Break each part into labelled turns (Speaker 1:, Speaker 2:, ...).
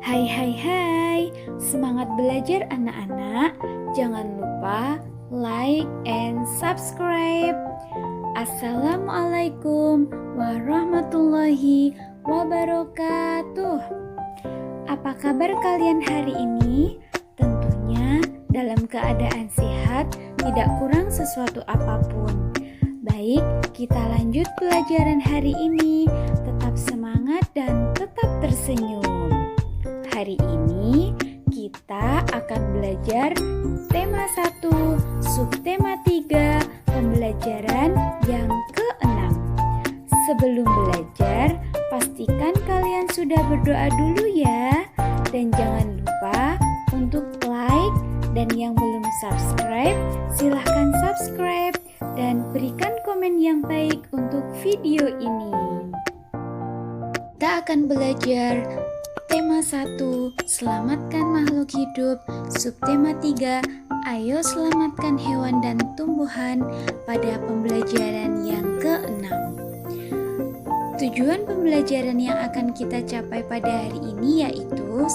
Speaker 1: Hai hai hai, semangat belajar anak-anak. Jangan lupa like and subscribe. Assalamualaikum warahmatullahi wabarakatuh. Apa kabar kalian hari ini? Tentunya dalam keadaan sehat, tidak kurang sesuatu apapun. Baik, kita lanjut pelajaran hari ini. Tetap semangat dan tetap tersenyum. Hari ini kita akan belajar tema 1, subtema 3, pembelajaran yang ke-6. Sebelum belajar, pastikan kalian sudah berdoa dulu ya. Dan jangan lupa untuk like, dan yang belum subscribe, silahkan subscribe dan berikan komen yang baik untuk video ini. Kita akan belajar tema 1, selamatkan makhluk hidup. Subtema 3, ayo selamatkan hewan dan tumbuhan pada pembelajaran yang ke-6. Tujuan pembelajaran yang akan kita capai pada hari ini yaitu 1.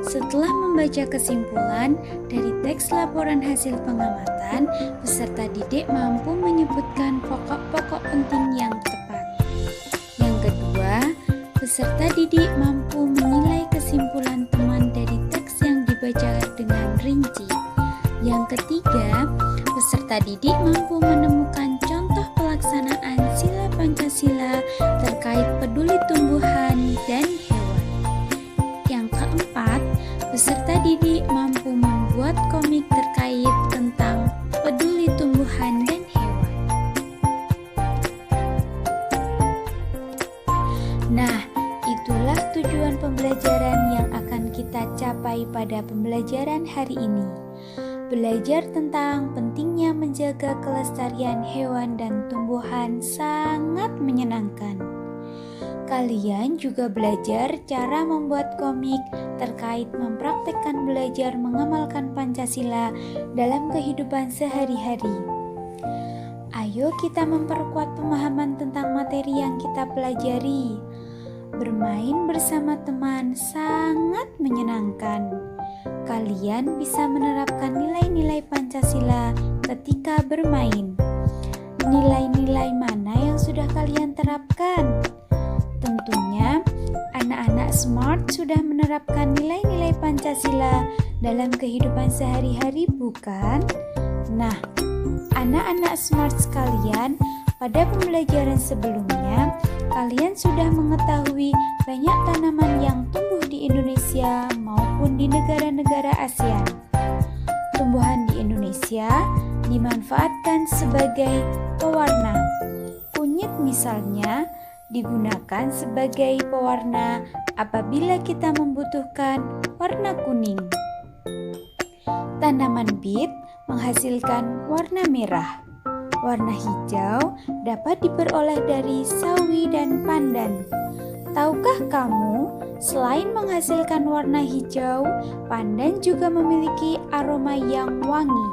Speaker 1: Setelah membaca kesimpulan dari teks laporan hasil pengamatan, peserta didik mampu menyebutkan pokok-pokok penting yang tepat. Yang kedua, peserta didik mampu menilai kesimpulan teman dari teks yang dibaca dengan rinci. Yang ketiga, peserta didik mampu menemukan contoh pelaksanaan sila Pancasila terkait peduli tumbuhan dan hewan. Yang keempat, peserta didik mampu membuat komik terkait tentang peduli tumbuhan dan hewan. Nah, itulah tujuan pembelajaran yang akan kita capai pada pembelajaran hari ini. Belajar tentang pentingnya menjaga kelestarian hewan dan tumbuhan sangat menyenangkan. Kalian juga belajar cara membuat komik terkait mempraktekkan belajar mengamalkan Pancasila dalam kehidupan sehari-hari. Ayo kita memperkuat pemahaman tentang materi yang kita pelajari. Bermain bersama teman sangat menyenangkan. Kalian bisa menerapkan nilai-nilai Pancasila ketika bermain. Nilai-nilai mana yang sudah kalian terapkan? Tentunya, anak-anak smart sudah menerapkan nilai-nilai Pancasila dalam kehidupan sehari-hari, bukan? Nah, anak-anak smart sekalian, pada pembelajaran sebelumnya, kalian sudah mengetahui banyak tanaman yang tumbuh di Indonesia maupun di negara-negara ASEAN. Tumbuhan di Indonesia dimanfaatkan sebagai pewarna. Kunyit misalnya digunakan sebagai pewarna apabila kita membutuhkan warna kuning. Tanaman bit menghasilkan warna merah. Warna hijau dapat diperoleh dari sawi dan pandan. Tahukah kamu, selain menghasilkan warna hijau, pandan juga memiliki aroma yang wangi.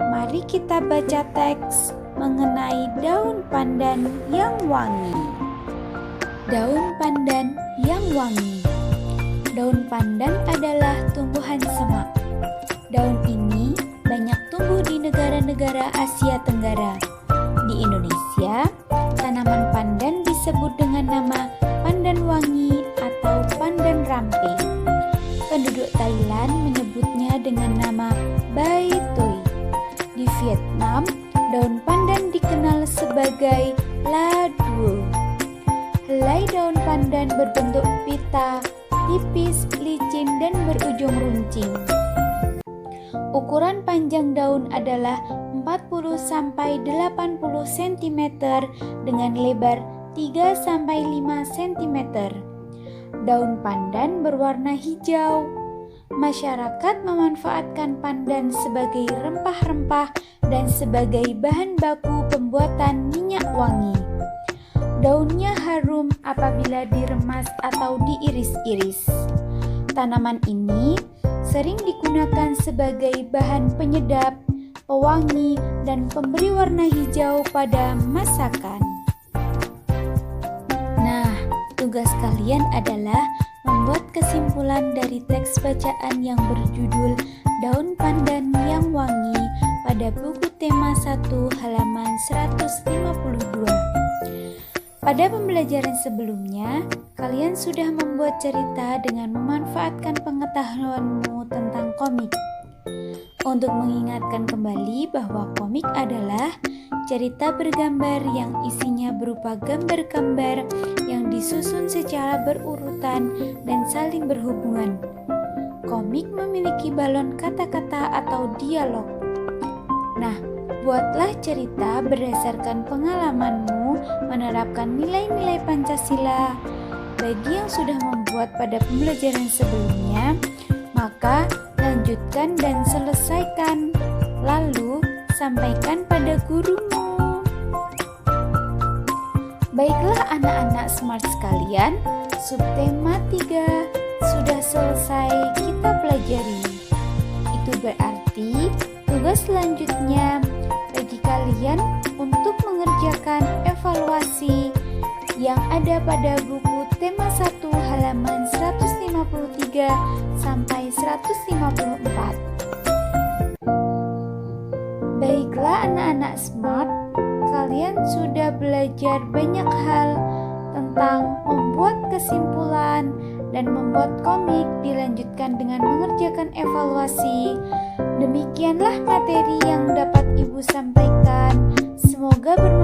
Speaker 1: Mari kita baca teks mengenai daun pandan yang wangi. Daun pandan yang wangi. Daun pandan adalah tumbuhan semak. Daun ini banyak tumbuh di negara-negara Asia Tenggara. Di Indonesia, tanaman pandan disebut dengan nama pandan wangi atau pandan rampe. Penduduk Thailand menyebutnya dengan nama Bai Tui. Di Vietnam, daun pandan dikenal sebagai La Duo. Helai daun pandan berbentuk pita, tipis, licin, dan berujung runcing. Ukuran panjang daun adalah 40-80 cm dengan lebar 3-5 cm. Daun pandan berwarna hijau. Masyarakat memanfaatkan pandan sebagai rempah-rempah dan sebagai bahan baku pembuatan minyak wangi. Daunnya harum apabila diremas atau diiris-iris. Tanaman ini sering digunakan sebagai bahan penyedap, pewangi, dan pemberi warna hijau pada masakan. Nah, tugas kalian adalah membuat membuat kesimpulan dari teks bacaan yang berjudul Daun Pandan yang Wangi pada buku tema 1 halaman 152. Pada pembelajaran sebelumnya, kalian sudah membuat cerita dengan memanfaatkan pengetahuanmu tentang komik. Untuk mengingatkan kembali bahwa komik adalah cerita bergambar yang isinya berupa gambar-gambar yang disusun secara berurutan dan saling berhubungan. Komik memiliki balon kata-kata atau dialog. Nah, buatlah cerita berdasarkan pengalamanmu menerapkan nilai-nilai Pancasila. Bagi yang sudah membuat pada pembelajaran sebelumnya, maka lanjutkan dan selesaikan. Lalu, sampaikan pada gurumu. Baiklah anak-anak smart sekalian, subtema 3 sudah selesai kita pelajari. Itu berarti tugas selanjutnya bagi kalian untuk mengerjakan evaluasi yang ada pada buku tema 1 halaman 153 sampai 154. Baiklah anak-anak smart, kalian sudah belajar banyak hal tentang membuat kesimpulan dan membuat komik, dilanjutkan dengan mengerjakan evaluasi. Demikianlah materi yang dapat Ibu sampaikan. Semoga bermanfaat